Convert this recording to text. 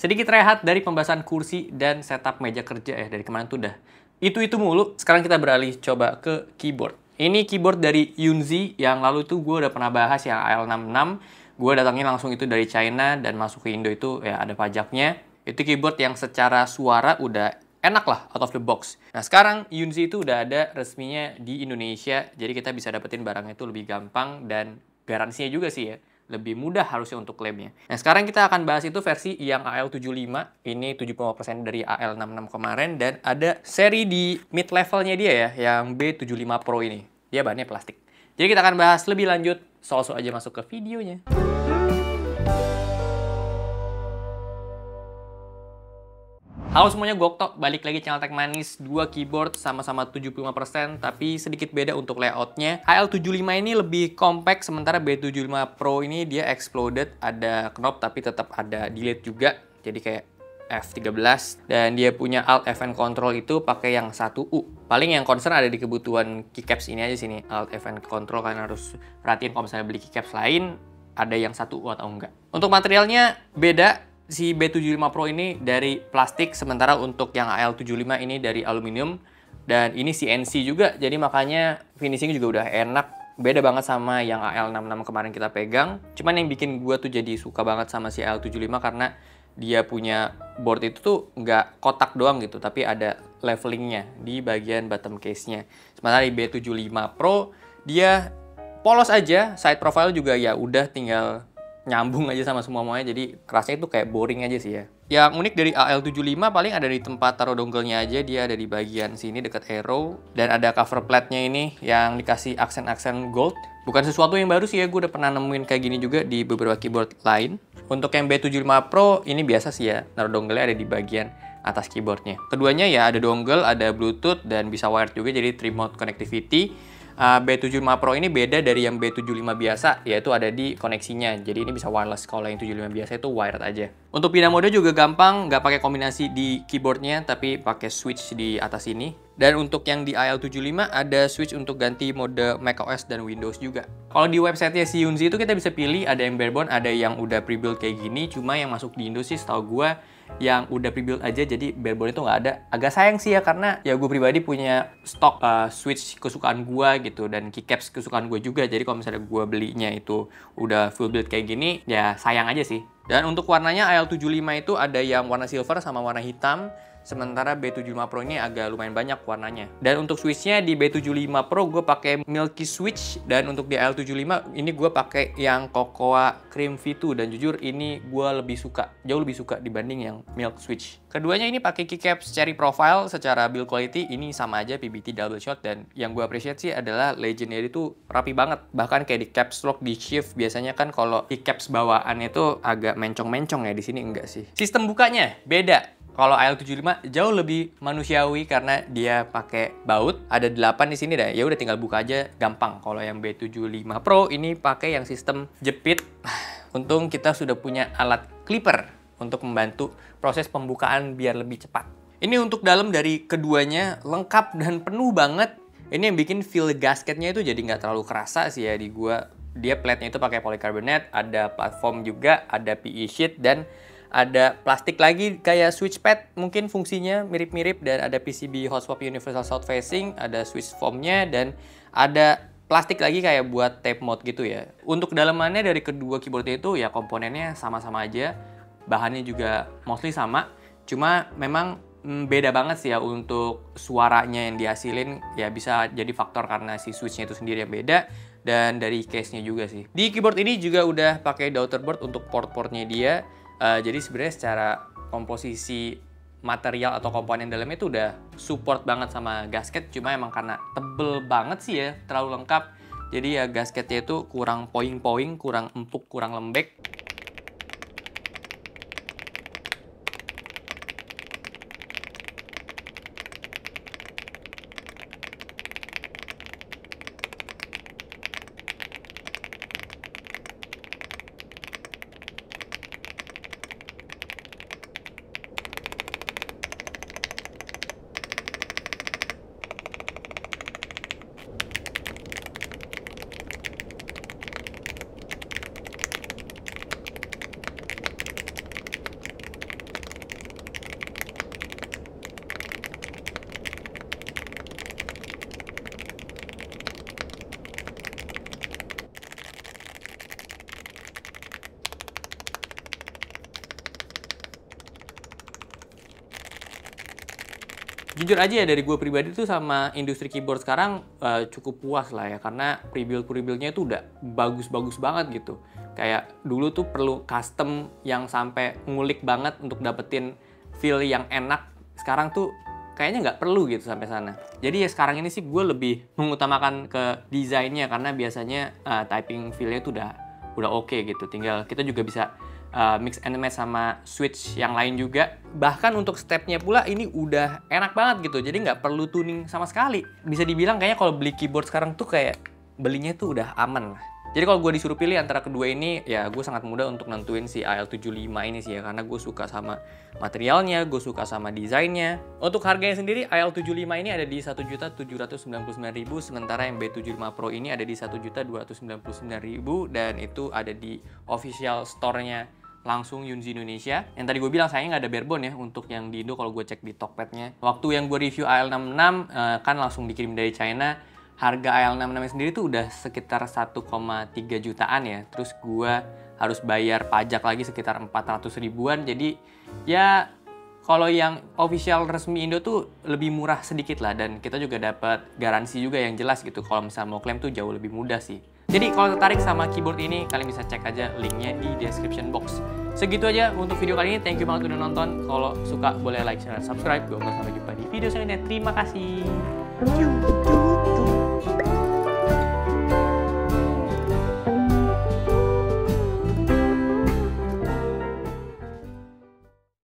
Sedikit rehat dari pembahasan kursi dan setup meja kerja ya. Dari kemarin tuh udah itu mulu. Sekarang kita beralih coba ke keyboard. Ini keyboard dari Yunzi. Yang lalu tuh gue udah pernah bahas yang AL66. Gue datangin langsung itu dari China dan masuk ke Indo itu ya ada pajaknya. Itu keyboard yang secara suara udah enak lah, out of the box. Nah sekarang Yunzi itu udah ada resminya di Indonesia. Jadi kita bisa dapetin barangnya itu lebih gampang dan garansinya juga sih ya. Lebih mudah harusnya untuk klaimnya. Nah, sekarang kita akan bahas itu versi yang AL75. Ini 75% dari AL66 kemarin. Dan ada seri di mid levelnya dia ya, yang B75 Pro ini. Dia bahannya plastik. Jadi kita akan bahas lebih lanjut. Langsung aja masuk ke videonya. Halo semuanya, Gokto. Balik lagi channel Tech Manis. Dua keyboard sama-sama 75%, tapi sedikit beda untuk layoutnya. AL75 ini lebih compact, sementara B75 Pro ini dia exploded. Ada knob, tapi tetap ada delete juga. Jadi kayak F13. Dan dia punya Alt Fn Control itu pakai yang 1U. Paling yang concern ada di kebutuhan keycaps ini aja sini. Alt Fn Control, kalian harus perhatiin kalau misalnya beli keycaps lain, ada yang 1U atau enggak. Untuk materialnya beda. Si B75 Pro ini dari plastik, sementara untuk yang AL75 ini dari aluminium. Dan ini CNC juga, jadi makanya finishing juga udah enak. Beda banget sama yang AL66 kemarin kita pegang. Cuman yang bikin gua tuh jadi suka banget sama si AL75 karena dia punya board itu tuh nggak kotak doang gitu, tapi ada levelingnya di bagian bottom case-nya. Sementara di B75 Pro, dia polos aja, side profile juga ya udah tinggal nyambung aja sama semuanya, jadi kerasnya itu kayak boring aja sih ya. Yang unik dari AL75 paling ada di tempat taruh dongle-nya aja, dia ada di bagian sini dekat arrow, dan ada cover plate-nya ini yang dikasih aksen-aksen gold. Bukan sesuatu yang baru sih ya, gue udah pernah nemuin kayak gini juga di beberapa keyboard lain. Untuk yang B75 Pro ini biasa sih ya, taruh dongle-nya ada di bagian atas keyboardnya. Keduanya ya ada dongle, ada Bluetooth, dan bisa wired juga, jadi remote connectivity. B75 Pro ini beda dari yang B75 biasa, yaitu ada di koneksinya. Jadi ini bisa wireless, kalau yang 75 biasa itu wired aja. Untuk pindah mode juga gampang, nggak pakai kombinasi di keyboardnya, tapi pakai switch di atas ini. Dan untuk yang di AL75 ada switch untuk ganti mode macOS dan Windows juga. Kalau di websitenya si Yunzi itu kita bisa pilih, ada yang barebone, ada yang udah pre-built kayak gini. Cuma yang masuk di Indo sih setahu gue yang udah pre-built aja, jadi barebone itu nggak ada. Agak sayang sih ya, karena ya gue pribadi punya stok switch kesukaan gue gitu, dan keycaps kesukaan gue juga. Jadi kalau misalnya gue belinya itu udah full build kayak gini, ya sayang aja sih. Dan untuk warnanya AL75 itu ada yang warna silver sama warna hitam. Sementara B75 Pro ini agak lumayan banyak warnanya. Dan untuk switchnya di B75 Pro gue pakai Milky Switch, dan untuk di AL75 ini gue pakai yang Cocoa Cream V2, dan jujur ini gue jauh lebih suka dibanding yang Milk Switch. Keduanya ini pakai keycaps cherry profile, secara build quality ini sama aja PBT double shot, dan yang gue appreciate sih adalah legendary itu rapi banget. Bahkan kayak di caps lock, di shift, biasanya kan kalau keycaps bawaan itu agak mencong-mencong ya, di sini enggak sih. Sistem bukanya beda. Kalau AL75 jauh lebih manusiawi karena dia pakai baut, ada 8 di sini dah. Ya udah tinggal buka aja, gampang. Kalau yang B75 Pro ini pakai yang sistem jepit. Untung kita sudah punya alat clipper untuk membantu proses pembukaan biar lebih cepat. Ini untuk dalam dari keduanya lengkap dan penuh banget. Ini yang bikin feel gasketnya itu jadi nggak terlalu kerasa sih ya di gua. Dia plate-nya itu pakai polycarbonate, ada platform juga, ada PE sheet, dan ada plastik lagi kayak switch pad, mungkin fungsinya mirip-mirip, dan ada PCB hot swap universal south facing, ada switch foamnya, dan ada plastik lagi kayak buat tape mode gitu ya. Untuk kedalamannya dari kedua keyboard itu ya komponennya sama-sama aja, bahannya juga mostly sama, cuma memang beda banget sih ya. Untuk suaranya yang dihasilin ya bisa jadi faktor karena si switchnya itu sendiri yang beda, dan dari case-nya juga sih. Di keyboard ini juga udah pakai daughterboard untuk port-portnya dia. Jadi sebenarnya secara komposisi material atau komponen dalamnya itu udah support banget sama gasket. Cuma emang karena tebel banget sih ya, terlalu lengkap. Jadi ya gasketnya itu kurang poing-poing, kurang empuk, kurang lembek. Jujur aja ya, dari gue pribadi tuh sama industri keyboard sekarang cukup puas lah ya, karena prebuild-nya itu udah bagus-bagus banget gitu. Kayak dulu tuh perlu custom yang sampai ngulik banget untuk dapetin feel yang enak. Sekarang tuh kayaknya nggak perlu gitu sampai sana. Jadi ya sekarang ini sih gue lebih mengutamakan ke desainnya, karena biasanya typing feel-nya tuh udah oke gitu. Tinggal kita juga bisa mix and match sama switch yang lain juga. Bahkan untuk stepnya pula ini udah enak banget gitu, jadi nggak perlu tuning sama sekali. Bisa dibilang kayaknya kalau beli keyboard sekarang tuh kayak belinya tuh udah aman lah. Jadi kalau gue disuruh pilih antara kedua ini, ya gue sangat mudah untuk nentuin si AL75 ini sih ya, karena gue suka sama materialnya, gue suka sama desainnya. Untuk harganya sendiri, AL75 ini ada di 1.799.000, sementara yang B75 Pro ini ada di 1.299.000, dan itu ada di official store-nya langsung Yunzi Indonesia. Yang tadi gue bilang sayangnya nggak ada barebone ya untuk yang di Indo. Kalau gue cek di Tokped-nya, waktu yang gue review AL66 kan langsung dikirim dari China. Harga AL66 sendiri tuh udah sekitar 1,3 jutaan ya. Terus gue harus bayar pajak lagi sekitar 400 ribuan. Jadi ya kalau yang official resmi Indo tuh lebih murah sedikit lah, dan kita juga dapat garansi juga yang jelas gitu. Kalau misalnya mau klaim tuh jauh lebih mudah sih. Jadi kalau tertarik sama keyboard ini, kalian bisa cek aja linknya di description box. Segitu aja untuk video kali ini. Thank you banget udah nonton. Kalau suka boleh like, share, dan subscribe. Gue sampai jumpa di video selanjutnya. Terima kasih.